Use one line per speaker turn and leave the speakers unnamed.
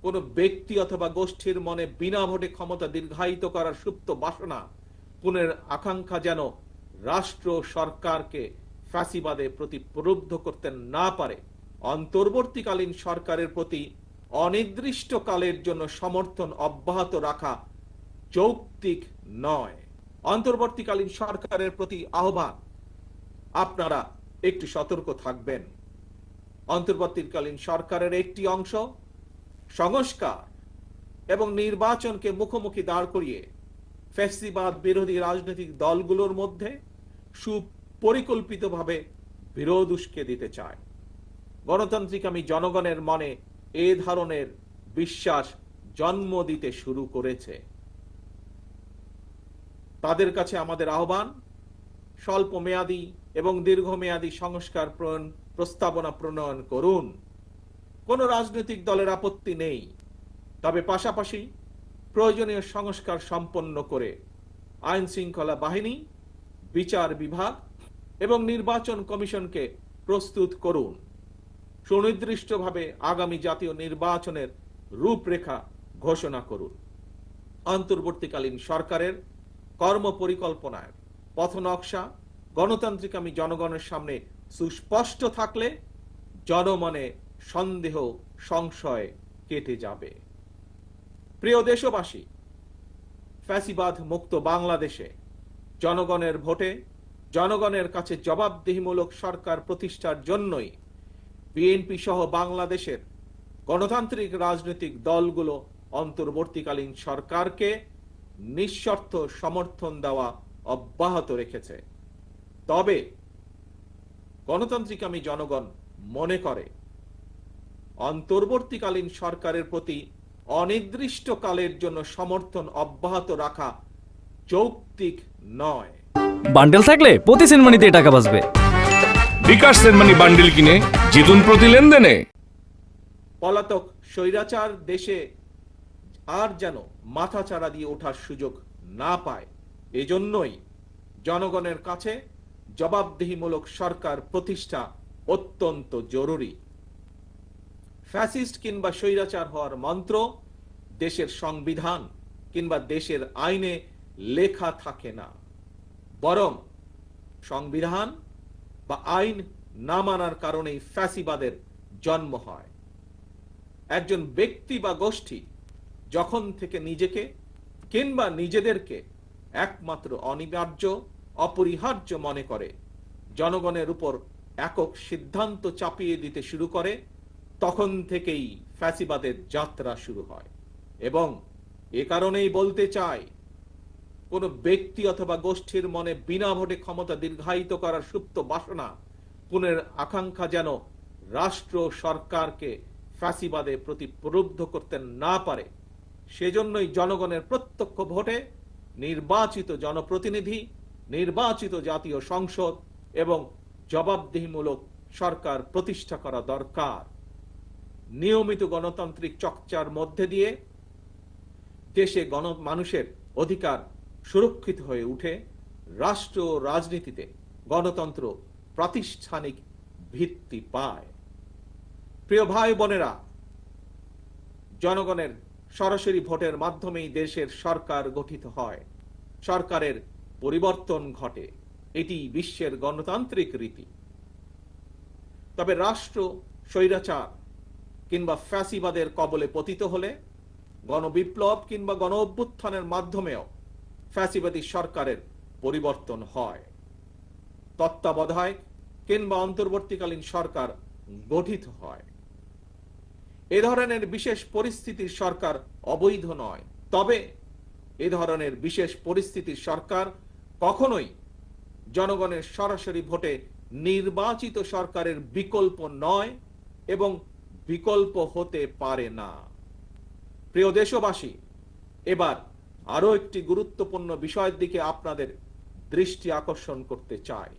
কোনো ব্যক্তি অথবা গোষ্ঠীর মনে বিনা ভোটে ক্ষমতা দীর্ঘায়িত করার সুপ্ত বাসনা পুনের আকাঙ্ক্ষা যেন রাষ্ট্র সরকারকে ফ্যাসিবাদে প্রতিপ্রুব্ধ করতে না পারে, অন্তর্বর্তীকালীন সরকারের প্রতি অনির্দিষ্টকালের জন্য সমর্থন অব্যাহত রাখা যৌক্তিক নয়। অন্তর্বর্তীকালীন সরকারের প্রতি আহ্বান, আপনারা একটু সতর্ক থাকবেন। অন্তর্বর্তীকালীন সরকারের একটি অংশ সংস্কার এবং নির্বাচনকে মুখোমুখি দাঁড় করিয়ে ফ্যাসিবাদ বিরোধী রাজনৈতিক দলগুলোর মধ্যে সুপরিকল্পিতভাবে বিরোধ উস্কে দিতে চায়। গণতান্ত্রিক আমি জনগণের মনে এ ধরনের বিশ্বাস জন্ম দিতে শুরু করেছে। তাদের কাছে আমাদের আহ্বান, স্বল্প মেয়াদী এবং দীর্ঘমেয়াদী সংস্কার প্রস্তাবনা প্রণয়ন করুন। কোন রাজনৈতিক দলের আপত্তি নেই, তবে পাশাপাশি প্রয়োজনীয় সংস্কার সম্পন্ন করে আইন শৃঙ্খলা বাহিনী, বিচার বিভাগ এবং নির্বাচন কমিশনকে প্রস্তুত করুন। সুনির্দিষ্টভাবে আগামী জাতীয় নির্বাচনের রূপরেখা ঘোষণা করুন। অন্তর্বর্তীকালীন সরকারের কর্মপরিকল্পনায় পথনকশা গণতান্ত্রিক আমি জনগণের সামনে সুস্পষ্ট থাকলে জনমনে সন্দেহ সংশয় কেটে যাবে। প্রিয় দেশবাসী, ফ্যাসিবাদ মুক্ত বাংলাদেশে জনগণের ভোটে জনগণের কাছে জবাবদিহিমূলক সরকার প্রতিষ্ঠার জন্যই বিএনপি সহ বাংলাদেশের গণতান্ত্রিক রাজনৈতিক দলগুলো অন্তর্বর্তীকালীন সরকারকে নিঃশর্ত সমর্থন দেওয়া অব্যাহত রেখেছে। তবে গণতান্ত্রিক আমি জনগণ মনে করে অন্তর্বর্তীকালীন সরকারের প্রতি অনির্দিষ্টকালের জন্য সমর্থন অব্যাহত রাখা যৌক্তিক নয়।
বান্ডেল থাকলে প্রতি সেনমানিতে টাকা বাঁচবে।
বিকাশ সেনমানি বান্ডেল কিনে জিতুন প্রতি লেনদেনে।
পলাতক স্বৈরাচার দেশে আর যেন মাথাচাড়া দিয়ে ওঠার সুযোগ না পায়, এজন্যই জনগণের কাছে জবাবদিহিমূলক সরকার প্রতিষ্ঠা অত্যন্ত জরুরি। ফ্যাসিস্ট কিংবা স্বৈরাচার হওয়ার মন্ত্র দেশের সংবিধান কিংবা দেশের আইনে লেখা থাকে না, বরং সংবিধান বা আইন না মানার কারণেই ফ্যাসিবাদের জন্ম হয়। একজন ব্যক্তি বা গোষ্ঠী যখন থেকে নিজেকে কিংবা নিজেদেরকে একমাত্র অনিবার্য অপরিহার্য মনে করে জনগণের উপর একক সিদ্ধান্ত চাপিয়ে দিতে শুরু করে, তখন থেকেই ফ্যাসিবাদের যাত্রা শুরু হয়। এবং এ কারণেই বলতে চাই, কোন ব্যক্তি অথবা গোষ্ঠীর মনে বিনা ভোটে ক্ষমতা দীর্ঘায়িত করার সুপ্ত বাসনা পুনের আকাঙ্ক্ষা যেন রাষ্ট্র সরকারকে ফ্যাসিবাদে প্রতিপ্রুব্ধ করতে না পারে, সেজন্যই জনগণের প্রত্যক্ষ ভোটে নির্বাচিত জনপ্রতিনিধি, নির্বাচিত জাতীয় সংসদ এবং জবাবদিহিমূলক সরকার প্রতিষ্ঠা করা দরকার। নিয়মিত গণতান্ত্রিক চর্চার মধ্যে দিয়ে দেশে মানুষের অধিকার সুরক্ষিত হয়ে উঠে রাষ্ট্র রাজনীতিতে গণতন্ত্র প্রাতিষ্ঠানিক ভিত্তি পায়। প্রিয় ভাই বোনেরা, জনগণের সরাসরি ভোটের মাধ্যমেই দেশের সরকার গঠিত হয়, সরকারের পরিবর্তন ঘটে, এটি বিশ্বের গণতান্ত্রিক রীতি। তবে রাষ্ট্র স্বৈরাচার কিংবা ফ্যাসিবাদের কবলে পতিত হলে গণবিপ্লব কিংবা গণ অভ্যুত্থানের মাধ্যমেও ফ্যাসিবাদী সরকারের পরিবর্তন হয়। তত্ত্বাবধায়ক কিংবা অন্তর্বর্তীকালীন সরকার গঠিত হয়। এ ধরনের বিশেষ পরিস্থিতির সরকার অবৈধ নয়, তবে এ ধরনের বিশেষ পরিস্থিতির সরকার কখনোই জনগণের সরাসরি ভোটে নির্বাচিত সরকারের বিকল্প নয় এবং বিকল্প হতে পারে না। প্রিয় দেশবাসী, এবার আরো একটি গুরুত্বপূর্ণ বিষয়ের দিকে আপনাদের দৃষ্টি আকর্ষণ করতে চাই।